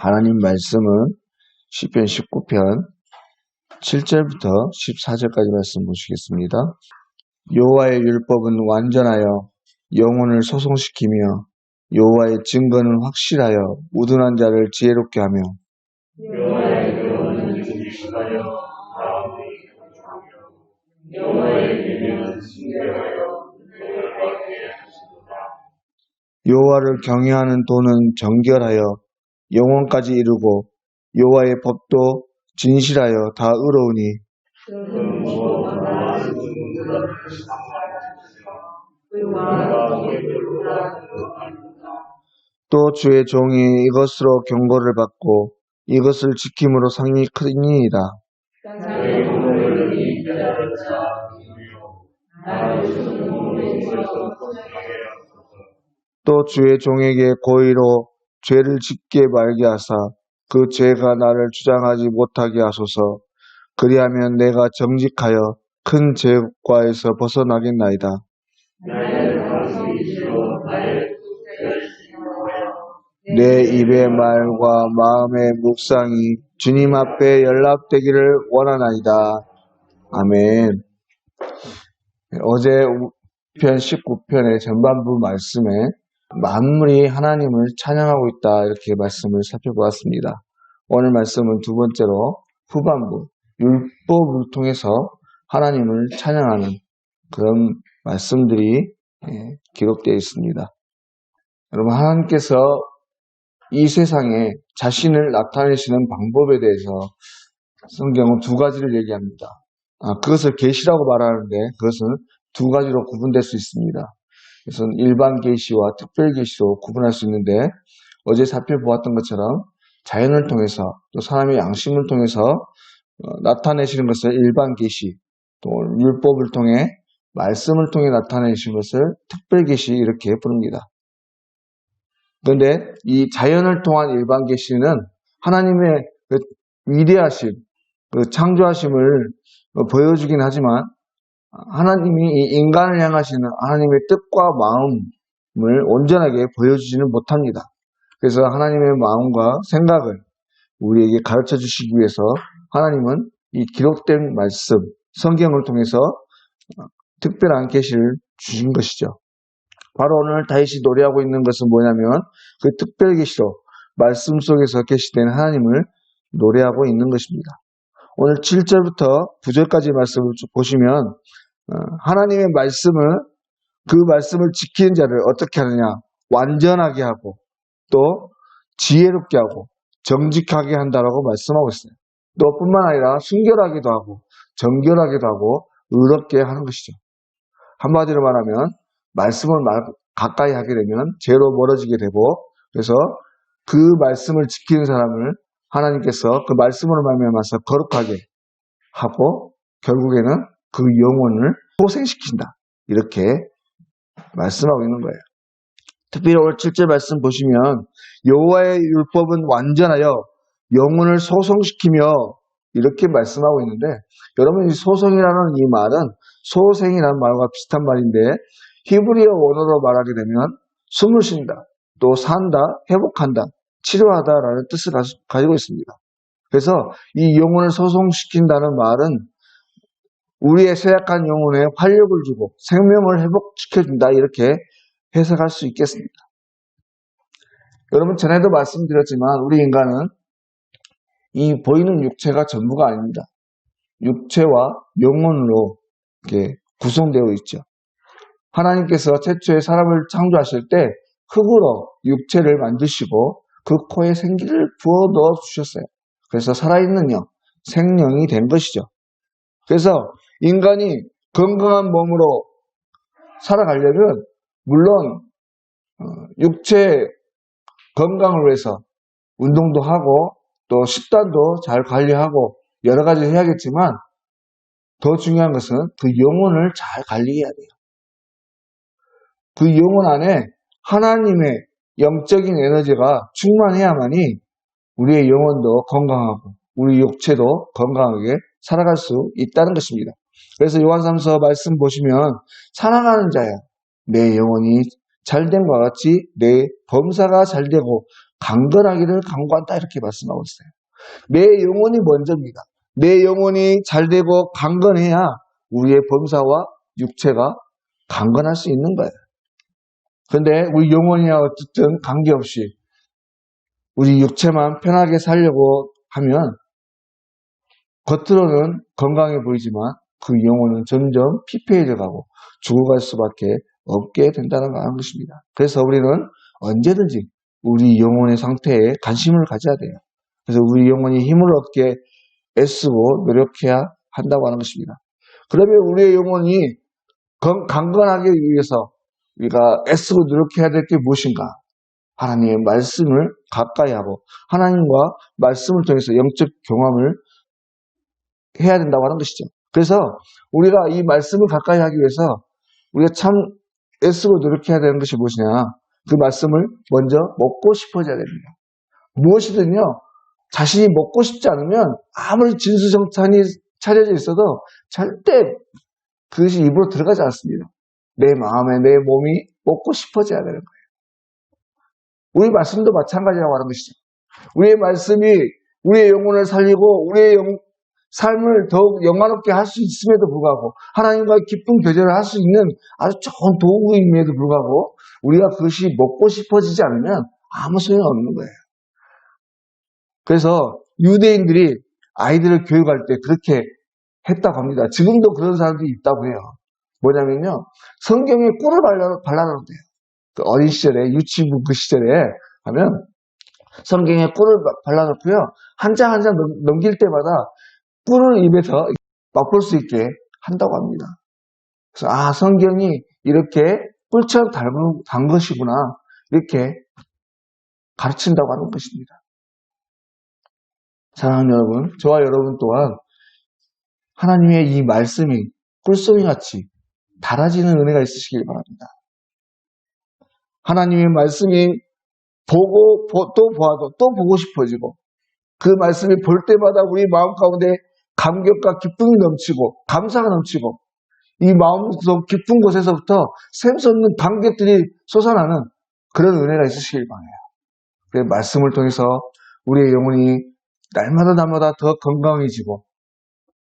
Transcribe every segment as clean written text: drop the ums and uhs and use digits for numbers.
하나님 말씀은 시편 19편 7절부터 14절까지 말씀 보시겠습니다. 여호와의 율법은 완전하여 영혼을 소송시키며 여호와의 증거는 확실하여 우둔한 자를 지혜롭게 하며 여호와의 명령은 진실하여 마음이 강조하며 여호와의 계명은 신뢰하여 눈을 밝게 하시도다. 여호와를 경외하는 도는 정결하여 영혼까지 이루고 여호와의 법도 진실하여 다 의로우니 또 주의 종이 이것으로 경고를 받고 이것을 지킴으로 상이 크니이다. 또 주의 종에게 고의로 죄를 짓게 말게 하사 그 죄가 나를 주장하지 못하게 하소서. 그리하면 내가 정직하여 큰 죄과에서 벗어나겠나이다. 내 입의 말과 마음의 묵상이 주님 앞에 연락되기를 원하나이다. 아멘. 어제 편 19편의 전반부 말씀에 만물이 하나님을 찬양하고 있다 이렇게 말씀을 살펴보았습니다. 오늘 말씀은 두 번째로 후반부 율법을 통해서 하나님을 찬양하는 그런 말씀들이 기록되어 있습니다. 여러분, 하나님께서 이 세상에 자신을 나타내시는 방법에 대해서 성경은 두 가지를 얘기합니다. 그것을 계시라고 말하는데 그것은 두 가지로 구분될 수 있습니다. 그래서 일반 계시와 특별 계시로 구분할 수 있는데 어제 살펴보았던 것처럼 자연을 통해서 또 사람의 양심을 통해서 나타내시는 것을 일반 계시, 또 율법을 통해 말씀을 통해 나타내시는 것을 특별 계시 이렇게 부릅니다. 그런데 이 자연을 통한 일반 계시는 하나님의 위대하심, 창조하심을 보여주긴 하지만 하나님이 이 인간을 향하시는 하나님의 뜻과 마음을 온전하게 보여주지는 못합니다. 그래서 하나님의 마음과 생각을 우리에게 가르쳐 주시기 위해서 하나님은 이 기록된 말씀, 성경을 통해서 특별한 계시를 주신 것이죠. 바로 오늘 다윗이 노래하고 있는 것은 뭐냐면 그 특별 계시로 말씀 속에서 계시된 하나님을 노래하고 있는 것입니다. 오늘 7절부터 9절까지 말씀을 보시면 하나님의 말씀을 그 말씀을 지키는 자를 어떻게 하느냐, 완전하게 하고 또 지혜롭게 하고 정직하게 한다라고 말씀하고 있어요. 또 뿐만 아니라 순결하기도 하고 정결하기도 하고 의롭게 하는 것이죠. 한마디로 말하면 말씀을 가까이 하게 되면 죄로 멀어지게 되고, 그래서 그 말씀을 지키는 사람을 하나님께서 그 말씀으로 말미암아서 거룩하게 하고 결국에는 그 영혼을 소생시킨다 이렇게 말씀하고 있는 거예요. 특별히 오늘 7절 말씀 보시면 여호와의 율법은 완전하여 영혼을 소송시키며 이렇게 말씀하고 있는데, 여러분 이 소송이라는 이 말은 소생이라는 말과 비슷한 말인데 히브리어 원어로 말하게 되면 숨을 쉰다, 또 산다, 회복한다, 치료하다라는 뜻을 가지고 있습니다. 그래서 이 영혼을 소송시킨다는 말은 우리의 쇠약한 영혼에 활력을 주고 생명을 회복시켜준다 이렇게 해석할 수 있겠습니다. 여러분, 전에도 말씀드렸지만 우리 인간은 이 보이는 육체가 전부가 아닙니다. 육체와 영혼으로 이렇게 구성되어 있죠. 하나님께서 최초에 사람을 창조하실 때 흙으로 육체를 만드시고 그 코에 생기를 부어 넣어 주셨어요. 그래서 살아있는 영, 생명이 된 것이죠. 그래서 인간이 건강한 몸으로 살아가려면 물론 육체 건강을 위해서 운동도 하고 또 식단도 잘 관리하고 여러 가지 해야겠지만 더 중요한 것은 그 영혼을 잘 관리해야 돼요. 그 영혼 안에 하나님의 영적인 에너지가 충만해야만이 우리의 영혼도 건강하고 우리 육체도 건강하게 살아갈 수 있다는 것입니다. 그래서 요한3서 말씀 보시면 사랑하는 자야 내 영혼이 잘됨과 같이 내 범사가 잘되고 강건하기를 강구한다 이렇게 말씀하고 있어요. 내 영혼이 먼저입니다. 내 영혼이 잘되고 강건해야 우리의 범사와 육체가 강건할 수 있는 거예요. 그런데 우리 영혼이야 어쨌든 관계없이 우리 육체만 편하게 살려고 하면 겉으로는 건강해 보이지만 그 영혼은 점점 피폐해져 가고 죽어갈 수밖에 없게 된다는 것입니다. 그래서 우리는 언제든지 우리 영혼의 상태에 관심을 가져야 돼요. 그래서 우리 영혼이 힘을 얻게 애쓰고 노력해야 한다고 하는 것입니다. 그러면 우리의 영혼이 강건하기 위해서 우리가 애쓰고 노력해야 될 게 무엇인가? 하나님의 말씀을 가까이 하고 하나님과 말씀을 통해서 영적 경험을 해야 된다고 하는 것이죠. 그래서 우리가 이 말씀을 가까이 하기 위해서 우리가 참 애쓰고 노력해야 되는 것이 무엇이냐? 그 말씀을 먼저 먹고 싶어져야 됩니다. 무엇이든요, 자신이 먹고 싶지 않으면 아무리 진수성찬이 차려져 있어도 절대 그것이 입으로 들어가지 않습니다. 내 마음에 내 몸이 먹고 싶어져야 되는 거예요. 우리 말씀도 마찬가지라고 하는 것이죠. 우리의 말씀이 우리의 영혼을 살리고 우리의 삶을 더욱 영화롭게 할 수 있음에도 불구하고 하나님과의 깊은 교제를 할 수 있는 아주 좋은 도구임에도 불구하고 우리가 그것이 먹고 싶어지지 않으면 아무 소용이 없는 거예요. 그래서 유대인들이 아이들을 교육할 때 그렇게 했다고 합니다. 지금도 그런 사람들이 있다고 해요. 뭐냐면요, 성경에 꿀을 발라놓는데요. 그 어린 시절에, 유치부 그 시절에 하면 성경에 꿀을 발라놓고요, 한 장 한 장 넘길 때마다 꿀을 입에서 맛볼 수 있게 한다고 합니다. 그래서 성경이 이렇게 꿀처럼 단 것이구나 이렇게 가르친다고 하는 것입니다. 사랑하는 여러분, 저와 여러분 또한 하나님의 이 말씀이 꿀송이같이 달아지는 은혜가 있으시길 바랍니다. 하나님의 말씀이 보고 또 보아도 또 보고 싶어지고 그 말씀이 볼 때마다 우리 마음 가운데 감격과 기쁨이 넘치고 감사가 넘치고 이 마음속 깊은 곳에서부터 셈수 없는 감격들이 솟아나는 그런 은혜가 있으시길 바라요. 그 말씀을 통해서 우리의 영혼이 날마다 더 건강해지고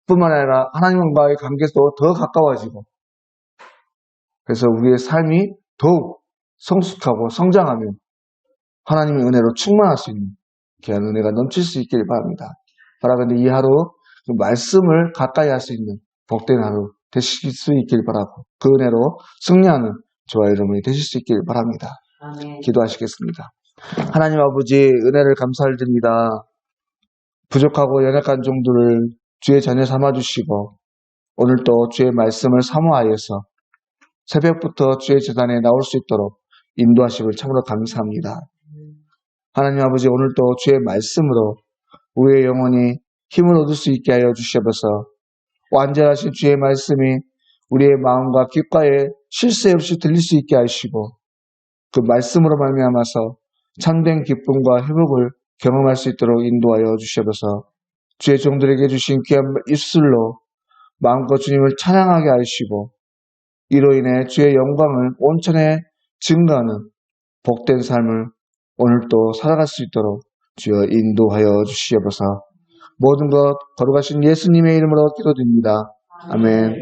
뿐만 아니라 하나님과의 관계도 더 가까워지고 그래서 우리의 삶이 더욱 성숙하고 성장하며 하나님의 은혜로 충만할 수 있는 귀한 은혜가 넘칠 수 있기를 바랍니다. 바라건대 이 하루 그 말씀을 가까이 할 수 있는 복된 하루 되실 수 있기를 바라고 그 은혜로 승리하는 저와 여러분이 되실 수 있기를 바랍니다. 아멘. 기도하시겠습니다. 하나님 아버지 은혜를 감사를 드립니다. 부족하고 연약한 종들을 주의 자녀 삼아주시고 오늘도 주의 말씀을 사모하여서 새벽부터 주의 제단에 나올 수 있도록 인도하심을 참으로 감사합니다. 하나님 아버지 오늘도 주의 말씀으로 우리의 영혼이 힘을 얻을 수 있게 하여 주시옵소서. 완전하신 주의 말씀이 우리의 마음과 귓가에 실세 없이 들릴 수 있게 하시고 그 말씀으로 말미암아서 참된 기쁨과 회복을 경험할 수 있도록 인도하여 주시옵소서. 주의 종들에게 주신 귀한 입술로 마음껏 주님을 찬양하게 하시고 이로 인해 주의 영광을 온천에 증거하는 복된 삶을 오늘도 살아갈 수 있도록 주여 인도하여 주시옵소서. 모든 것 거룩하신 예수님의 이름으로 기도드립니다. 아멘.